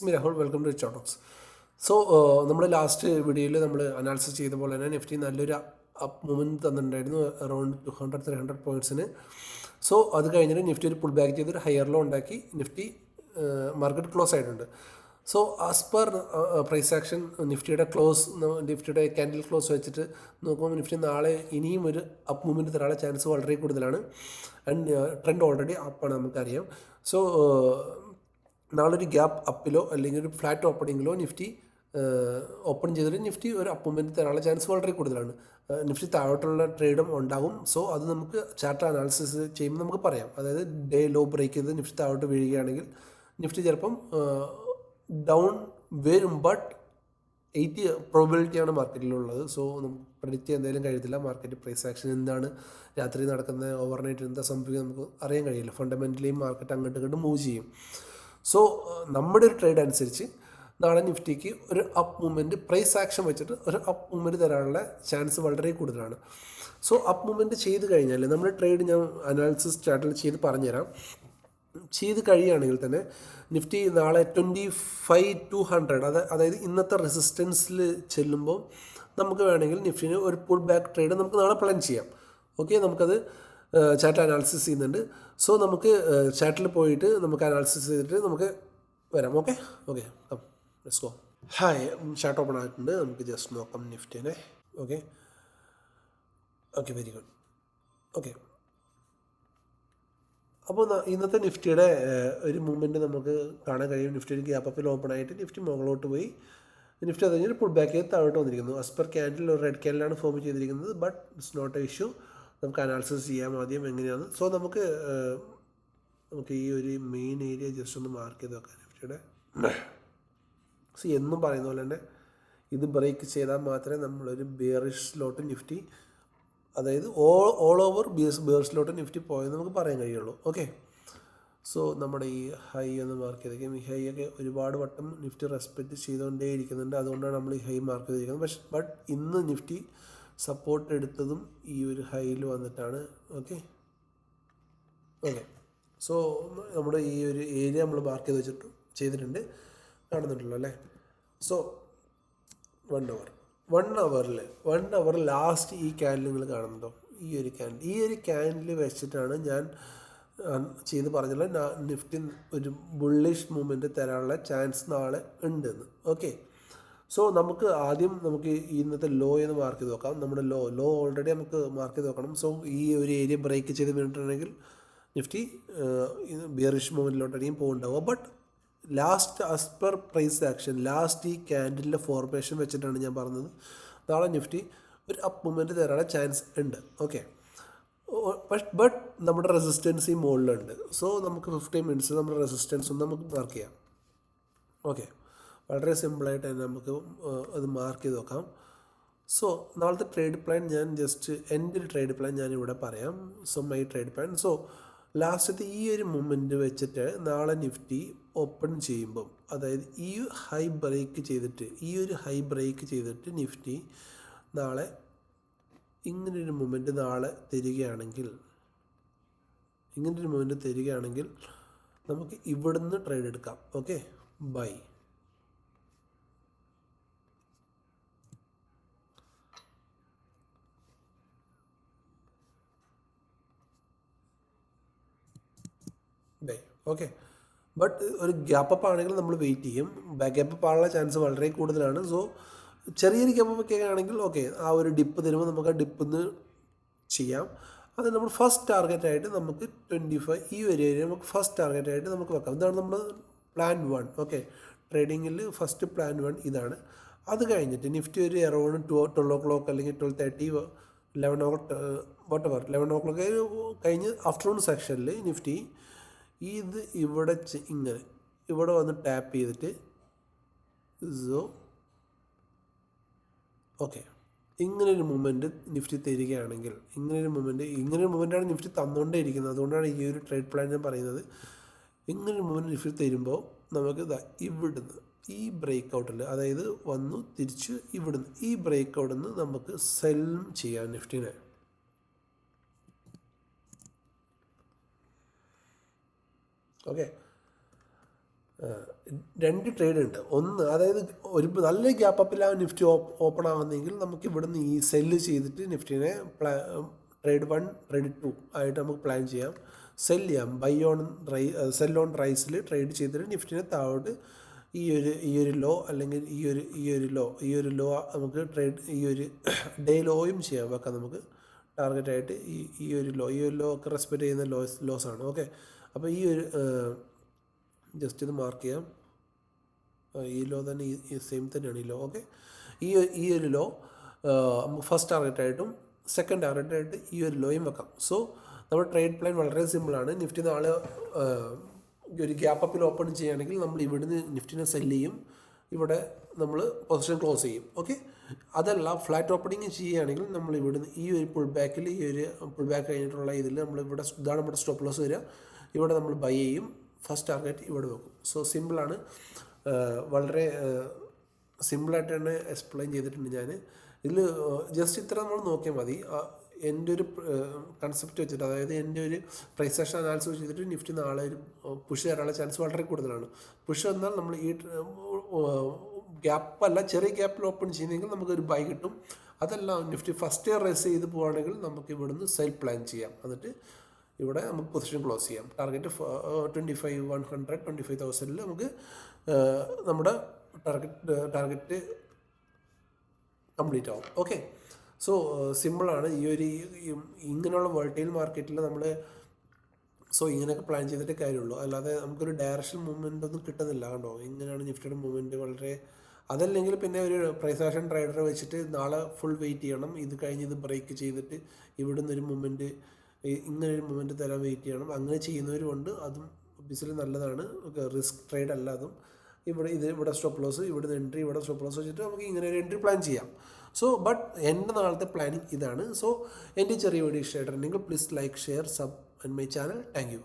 Me Rahul, welcome to ചോട്ടോക്സ്. So നമ്മുടെ last വീഡിയോയിൽ നമ്മൾ അനാലിസിസ് ചെയ്ത പോലെ തന്നെ നിഫ്റ്റി നല്ലൊരു അപ്പ് മൂവ്മെൻറ്റ് തന്നിട്ടുണ്ടായിരുന്നു അറൗണ്ട് 200-300 പോയിൻറ്റ്സിന്. സോ അത് കഴിഞ്ഞിട്ട് നിഫ്റ്റി ഒരു പുൾ ബാക്ക് ചെയ്തൊരു ഹയർ ലോ ഉണ്ടാക്കി നിഫ്റ്റി മാർക്കറ്റ് ക്ലോസ് ആയിട്ടുണ്ട്. So as per price action നിഫ്റ്റിയുടെ ക്യാൻഡിൽ ക്ലോസ് വെച്ചിട്ട് നോക്കുമ്പോൾ നിഫ്റ്റി നാളെ ഇനിയും ഒരു അപ്പ് മൂവ്മെൻറ്റ് തരാനുള്ള ചാൻസ് വളരെ കൂടുതലാണ്. ആൻഡ് ട്രെൻഡ് ഓൾറെഡി അപ്പാണ് നമുക്കറിയാം. സോ നാളെ ഒരു ഗ്യാപ്പ് അപ്പിലോ അല്ലെങ്കിൽ ഒരു ഫ്ലാറ്റ് ഓപ്പണിങ്ങിലോ നിഫ്റ്റി ഓപ്പൺ ചെയ്തിട്ട് നിഫ്റ്റി ഒരു അപ്പ് മൂവ്മെൻറ്റ് തരാനുള്ള ചാൻസ് വളരെ കൂടുതലാണ്. നിഫ്റ്റി താഴോട്ടുള്ള ട്രേഡും ഉണ്ടാകും. സോ അത് നമുക്ക് ചാർട്ട് അനാലിസിസ് ചെയ്യുമ്പോൾ നമുക്ക് പറയാം. അതായത് ഡേ ലോ ബ്രേക്ക് ചെയ്ത് നിഫ്റ്റി താഴോട്ട് വീഴുകയാണെങ്കിൽ നിഫ്റ്റി ചിലപ്പം ഡൗൺ വരും. ബട്ട് 80 പ്രോബിലിറ്റിയാണ് മാർക്കറ്റിലുള്ളത്. സോ നമുക്ക് പ്രെഡിക്റ്റ് ചെയ്യാൻ എന്തായാലും കഴിയത്തില്ല. മാർക്കറ്റ് പ്രൈസ് ആക്ഷൻ എന്താണ്, രാത്രി നടക്കുന്ന ഓവർനൈറ്റ് എന്താ സംഭവിക്കുക നമുക്ക് അറിയാൻ കഴിയില്ല. ഫണ്ടമെൻ്റലി മാർക്കറ്റ് അങ്ങോട്ട് ഇങ്ങോട്ട് മൂവ് ചെയ്യും. സോ നമ്മുടെ ഒരു ട്രേഡ് അനുസരിച്ച് നാളെ നിഫ്റ്റിക്ക് ഒരു അപ്പ് മൂവ്മെൻറ്റ് പ്രൈസ് ആക്ഷൻ വെച്ചിട്ട് ഒരു അപ്പ് മൂവ്മെൻറ്റ് തരാനുള്ള ചാൻസ് വളരെ കൂടുതലാണ്. സോ അപ്പ് മൂവ്മെൻറ്റ് ചെയ്ത് കഴിഞ്ഞാൽ നമ്മുടെ ട്രേഡ് ഞാൻ അനാലിസിസ് ചാർട്ടിൽ ചെയ്ത് പറഞ്ഞുതരാം. ചെയ്ത് കഴിയുകയാണെങ്കിൽ തന്നെ നിഫ്റ്റി നാളെ 25,200 അതായത് ഇന്നത്തെ റെസിസ്റ്റൻസിൽ ചെല്ലുമ്പോൾ നമുക്ക് വേണമെങ്കിൽ നിഫ്റ്റിന് ഒരു പുൾ ബാക്ക് ട്രേഡ് നമുക്ക് നാളെ പ്ലാൻ ചെയ്യാം. ഓക്കെ, നമുക്കത് ചാർട്ട് അനാലിസിസ് ചെയ്യുന്നുണ്ട്. സോ നമുക്ക് ചാർട്ടിൽ പോയിട്ട് നമുക്ക് അനാലിസിസ് ചെയ്തിട്ട് നമുക്ക് വരാം. Okay let's go. Hi, chart open ആയിട്ടുണ്ട്. നമുക്ക് ജസ്റ്റ് നോക്കാം നിഫ്റ്റിനെ. Okay, very good. ഓക്കെ, അപ്പോൾ ഇന്നത്തെ നിഫ്റ്റിയുടെ ഒരു മൂവ്മെൻറ്റ് നമുക്ക് കാണാൻ കഴിയും. നിഫ്റ്റി ഒരു ഗ്യാപ്പ് അപ്പിൽ ഓപ്പൺ ആയിട്ട് നിഫ്റ്റി മുകളിലോട്ട് പോയി. നിഫ്റ്റി അത് കഴിഞ്ഞ് പുൾ ബാക്ക് ചെയ്ത് താഴോട്ട് വന്നിരിക്കുന്നു. ആസ് പെർ ക്യാൻഡിൽ ഒരു റെഡ് ക്യാൻഡിലാണ് ഫോം ചെയ്തിരിക്കുന്നത്. But it's not a issue. നമുക്ക് അനാലിസിസ് ചെയ്യാം ആദ്യം എങ്ങനെയാണ്. സോ നമുക്ക് ഈ ഒരു മെയിൻ ഏരിയ ജസ്റ്റ് ഒന്ന് മാർക്ക് ചെയ്ത് വെക്കാം നിഫ്റ്റിയുടെ. സോ എന്നും പറയുന്ന പോലെ തന്നെ ഇത് ബ്രേക്ക് ചെയ്താൽ മാത്രമേ നമ്മളൊരു ബെയറിഷിലോട്ട് നിഫ്റ്റി, അതായത് ഓൾ ഓവർ ബെയറിഷിലോട്ട് നിഫ്റ്റി പോയെന്ന് നമുക്ക് പറയാൻ കഴിയുള്ളൂ. ഓക്കെ, സോ നമ്മുടെ ഈ ഹൈ ഒന്ന് മാർക്ക് ചെയ്തേക്കും. ഈ ഹൈ ഒക്കെ ഒരുപാട് വട്ടം നിഫ്റ്റി റെസ്പെക്റ്റ് ചെയ്തുകൊണ്ടേ ഇരിക്കുന്നുണ്ട്. അതുകൊണ്ടാണ് നമ്മൾ ഈ ഹൈ മാർക്ക് ചെയ്തിരിക്കുന്നത്. ബട്ട് ഇന്ന് നിഫ്റ്റി സപ്പോർട്ട് എടുത്തതും ഈ ഒരു ഹൈയിൽ വന്നിട്ടാണ്. ഓക്കെ, സോ നമ്മുടെ ഈ ഒരു ഏരിയ നമ്മൾ മാർക്ക് ചെയ്ത് ചെയ്തിട്ടുണ്ട്, കാണുന്നുണ്ടല്ലോ അല്ലേ. സോ 1 അവർ ലാസ്റ്റ് ഈ ക്യാൻഡിൽ നിങ്ങൾ കാണുന്നുണ്ടോ? ഈ ഒരു ക്യാൻഡിൽ വെച്ചിട്ടാണ് ഞാൻ ചെയ്ത് പറഞ്ഞുള്ള നിഫ്റ്റി ഒരു ബുള്ളിഷ് മൂവ്മെൻറ്റ് തരാനുള്ള ചാൻസ് നാളെ ഉണ്ടെന്ന്. ഓക്കെ, സോ നമുക്ക് ആദ്യം ഇന്നത്തെ ലോ എന്ന് മാർക്ക് ചെയ്ത് നോക്കാം. നമ്മുടെ ലോ ഓൾറെഡി നമുക്ക് മാർക്ക് ചെയ്ത് നോക്കണം. സോ ഈ ഒരു ഏരിയ ബ്രേക്ക് ചെയ്ത് വീണിട്ടുണ്ടെങ്കിൽ നിഫ്റ്റി ബിയറിഷ് മൂവ്മെൻറ്റിലോട്ടായിരിക്കും പോകുന്നുണ്ടാവുക. But last as per price action last ഈ ക്യാൻഡിലിൻ്റെ ഫോർമേഷൻ വെച്ചിട്ടാണ് ഞാൻ പറഞ്ഞത് നാളെ നിഫ്റ്റി ഒരു അപ്പ് മൂവ്മെൻറ്റ് തരാനുള്ള ചാൻസ് ഉണ്ട്. ഓക്കെ, ബട്ട് നമ്മുടെ റെസിസ്റ്റൻസ് ഈ മുകളിലുണ്ട്. സോ നമുക്ക് 15 മിനിറ്റ്സ് നമ്മുടെ റെസിസ്റ്റൻസ് ഒന്ന് നമുക്ക് മാർക്ക് ചെയ്യാം. ഓക്കെ, വളരെ സിമ്പിളായിട്ട് തന്നെ നമുക്ക് അത് മാർക്ക് ചെയ്ത് നോക്കാം. സോ നാളത്തെ ട്രേഡ് പ്ലാൻ ഞാൻ എൻ്റെ ഒരു ട്രേഡ് പ്ലാൻ ഞാനിവിടെ പറയാം. So my trade plan. So ലാസ്റ്റത്തെ ഈ ഒരു മൂവ്മെൻറ്റ് വെച്ചിട്ട് നാളെ നിഫ്റ്റി ഓപ്പൺ ചെയ്യുമ്പം, അതായത് ഈ ഒരു ഹൈ ബ്രേക്ക് ചെയ്തിട്ട് നിഫ്റ്റി നാളെ ഇങ്ങനൊരു മൂവ്മെൻറ്റ് നാളെ തരികയാണെങ്കിൽ നമുക്ക് ഇവിടുന്ന് ട്രേഡ് എടുക്കാം. Okay, buy. ഓക്കെ, ബട്ട് ഒരു ഗ്യാപ്പ് അപ്പ് ആണെങ്കിൽ നമ്മൾ വെയിറ്റ് ചെയ്യും. ഗ്യാപ്പ് അപ്പ് ആണുള്ള ചാൻസ് വളരെ കൂടുതലാണ്. സോ ചെറിയൊരു ഗ്യാപ്പ് അപ്പ് ഒക്കെ ആണെങ്കിൽ ഓക്കെ, ആ ഒരു ഡിപ്പ് തരുമ്പോൾ നമുക്ക് ആ ഡിപ്പിന്ന് ചെയ്യാം. അത് നമ്മൾ ഫസ്റ്റ് ടാർഗറ്റായിട്ട് നമുക്ക് 25 ഈ ഒരു ഏരിയ നമുക്ക് ഫസ്റ്റ് ടാർഗറ്റായിട്ട് നമുക്ക് വെക്കാം. ഇതാണ് നമ്മുടെ പ്ലാൻ 1. ഓക്കെ, ട്രേഡിങ്ങിൽ ഫസ്റ്റ് പ്ലാൻ 1 ഇതാണ്. അത് കഴിഞ്ഞിട്ട് നിഫ്റ്റി ഒരു അറൗണ്ട് 12 o'clock അല്ലെങ്കിൽ 12:30 11 o'clock കഴിഞ്ഞ് ആഫ്റ്റർനൂൺ സെക്ഷനിൽ നിഫ്റ്റി ഇത് ഇവിടെ വന്ന് ടാപ്പ് ചെയ്തിട്ട് ഓക്കെ ഇങ്ങനൊരു മൂവ്മെൻറ്റ് നിഫ്റ്റി തരികയാണെങ്കിൽ, ഇങ്ങനൊരു മൂവ്മെൻറ്റാണ് നിഫ്റ്റി തന്നുകൊണ്ടേ ഇരിക്കുന്നത്. അതുകൊണ്ടാണ് ഈ ഒരു ട്രേഡ് പ്ലാൻ ഞാൻ പറയുന്നത്. ഇങ്ങനൊരു മൂവ്മെൻറ്റ് നിഫ്റ്റി തരുമ്പോൾ നമുക്ക് ഇവിടുന്ന് ഈ ബ്രേക്ക് ഔട്ടിൽ, അതായത് വന്നു തിരിച്ച് ഇവിടുന്ന് ഈ ബ്രേക്ക് ഔട്ടിൽ നിന്ന് നമുക്ക് സെല്ലും ചെയ്യാം നിഫ്റ്റിനെ. ഓക്കെ, രണ്ട് ട്രേഡ് ഉണ്ട്. ഒന്ന്, അതായത് ഒരു നല്ലൊരു ഗ്യാപ്പ് അപ്പിലാണ് നിഫ്റ്റി ഓപ്പൺ ആവുന്നതെങ്കിൽ നമുക്ക് ഇവിടുന്ന് ഈ സെല്ല് ചെയ്തിട്ട് നിഫ്റ്റിനെ ട്രേഡ് 1 ട്രേഡ് 2 ആയിട്ട് നമുക്ക് പ്ലാൻ ചെയ്യാം. സെല്ല് ചെയ്യാം, സെൽ ഓൺ റൈസിൽ ട്രേഡ് ചെയ്തിട്ട് നിഫ്റ്റിനെ താഴോട്ട് ഈ ഒരു ലോ അല്ലെങ്കിൽ ഈ ഒരു ലോ നമുക്ക് ട്രേഡ് ഈ ഒരു ഡേ ലോയും ചെയ്യാം, വെക്കാം നമുക്ക് ടാർഗറ്റായിട്ട്. ഈ ഒരു ലോ ഒക്കെ റെസ്പെക്റ്റ് ചെയ്യുന്ന ലോസാണ്. ഓക്കെ, അപ്പോൾ ഈ ഒരു ജസ്റ്റ് ഇത് മാർക്ക് ചെയ്യാം. ഈ ലോ തന്നെ ഈ സെയിം തന്നെയാണ് ഈ ലോ. ഓക്കെ, ഈ ഒരു ലോ നമുക്ക് ഫസ്റ്റ് ടാർഗറ്റായിട്ടും സെക്കൻഡ് ടാർഗറ്റായിട്ട് ഈ ഒരു ലോയും വെക്കാം. സോ നമ്മുടെ ട്രേഡ് പ്ലാൻ വളരെ സിമ്പിളാണ്. നിഫ്റ്റി നാളെ ഒരു ഗ്യാപ്പ് അപ്പിൽ ഓപ്പൺ ചെയ്യുകയാണെങ്കിൽ നമ്മൾ ഇവിടുന്ന് നിഫ്റ്റിനെ സെല്ല് ചെയ്യും, ഇവിടെ നമ്മൾ പൊസിഷൻ ക്ലോസ് ചെയ്യും. ഓക്കെ, അതല്ല ഫ്ലാറ്റ് ഓപ്പണിങ് ചെയ്യുകയാണെങ്കിൽ നമ്മൾ ഇവിടുന്ന് ഈ ഒരു പുൾ ബാക്കിൽ പുൾ ബാക്ക് കഴിഞ്ഞിട്ടുള്ള ഇതിൽ നമ്മൾ ഇതാണ് നമ്മുടെ സ്റ്റോപ്പ് ലോസ് വരിക. ഇവിടെ നമ്മൾ ബൈ ചെയ്യും, ഫസ്റ്റ് ടാർഗറ്റ് ഇവിടെ വെക്കും. സോ സിമ്പിളാണ്, വളരെ സിമ്പിളായിട്ട് തന്നെ എക്സ്പ്ലെയിൻ ചെയ്തിട്ടുണ്ട് ഞാൻ. ഇതിൽ ജസ്റ്റ് ഇത്ര നമ്മൾ നോക്കിയാൽ മതി. എൻ്റെ ഒരു കൺസെപ്റ്റ് വെച്ചിട്ട്, അതായത് എൻ്റെ ഒരു പ്രൈസ് ആക്ഷൻ അനാലിസിസ് ചെയ്തിട്ട് നിഫ്റ്റി നാളെ ഒരു പുഷ് തരാനുള്ള ചാൻസ് വളരെ കൂടുതലാണ്. പുഷ് എന്നാൽ നമ്മൾ ഈ ഗ്യാപ്പല്ല, ചെറിയ ഗ്യാപ്പിൽ ഓപ്പൺ ചെയ്യുന്നെങ്കിൽ നമുക്കൊരു ബൈ കിട്ടും. അതല്ല നിഫ്റ്റി ഫസ്റ്റ് ഇയർ റേസ് ചെയ്ത് പോവുകയാണെങ്കിൽ നമുക്ക് ഇവിടുന്ന് സെൽ പ്ലാൻ ചെയ്യാം, എന്നിട്ട് ഇവിടെ നമുക്ക് പൊസിഷൻ ക്ലോസ് ചെയ്യാം. ടാർഗറ്റ് 25,100 നമുക്ക് നമ്മുടെ ടാർഗറ്റ് കംപ്ലീറ്റ് ആവും. ഓക്കെ, സോ സിമ്പിളാണ്. ഇങ്ങനെയുള്ള വോൾട്ടൈൽ മാർക്കറ്റിൽ നമ്മൾ ഇങ്ങനെയൊക്കെ പ്ലാൻ ചെയ്തിട്ട് കാര്യമുള്ളൂ, അല്ലാതെ നമുക്കൊരു ഡയറക്ഷൻ മൂവ്മെൻ്റ് ഒന്നും കിട്ടുന്നില്ല. കണ്ടോ, ഇങ്ങനെയാണ് നിഫ്റ്റിയുടെ മൂവ്മെൻറ്റ് വളരെ. അതല്ലെങ്കിൽ പിന്നെ ഒരു പ്രൈസ് ആക്ഷൻ ട്രേഡറെ വെച്ചിട്ട് നാളെ ഫുൾ വെയിറ്റ് ചെയ്യണം. ഇത് കഴിഞ്ഞ് ഇത് ബ്രേക്ക് ചെയ്തിട്ട് ഇവിടുന്ന് ഒരു മൂവ്മെൻറ്റ്, ഇങ്ങനെ ഒരു മൂവ്മെൻറ്റ് തരാൻ വെയിറ്റ് ചെയ്യണം. അങ്ങനെ ചെയ്യുന്നവരുമുണ്ട്, അതും ഒബ്വിയസ്ലി നല്ലതാണ്. റിസ്ക് ട്രേഡ് അല്ല അതും. ഇവിടെ സ്റ്റോപ്പ് ലോസ്, ഇവിടുന്ന് എൻട്രി, ഇവിടെ സ്റ്റോപ്പ് ലോസ് വെച്ചിട്ട് നമുക്ക് ഇങ്ങനെ ഒരു എൻട്രി പ്ലാൻ ചെയ്യാം. സോ ബട്ട് എൻ്റെ നാളത്തെ പ്ലാനിങ് ഇതാണ്. സോ എൻ്റെ ചെറിയ വീഡിയോ ഇഷ്ടമായിട്ടുണ്ടെങ്കിൽ please like, share, sub and my channel. Thank you.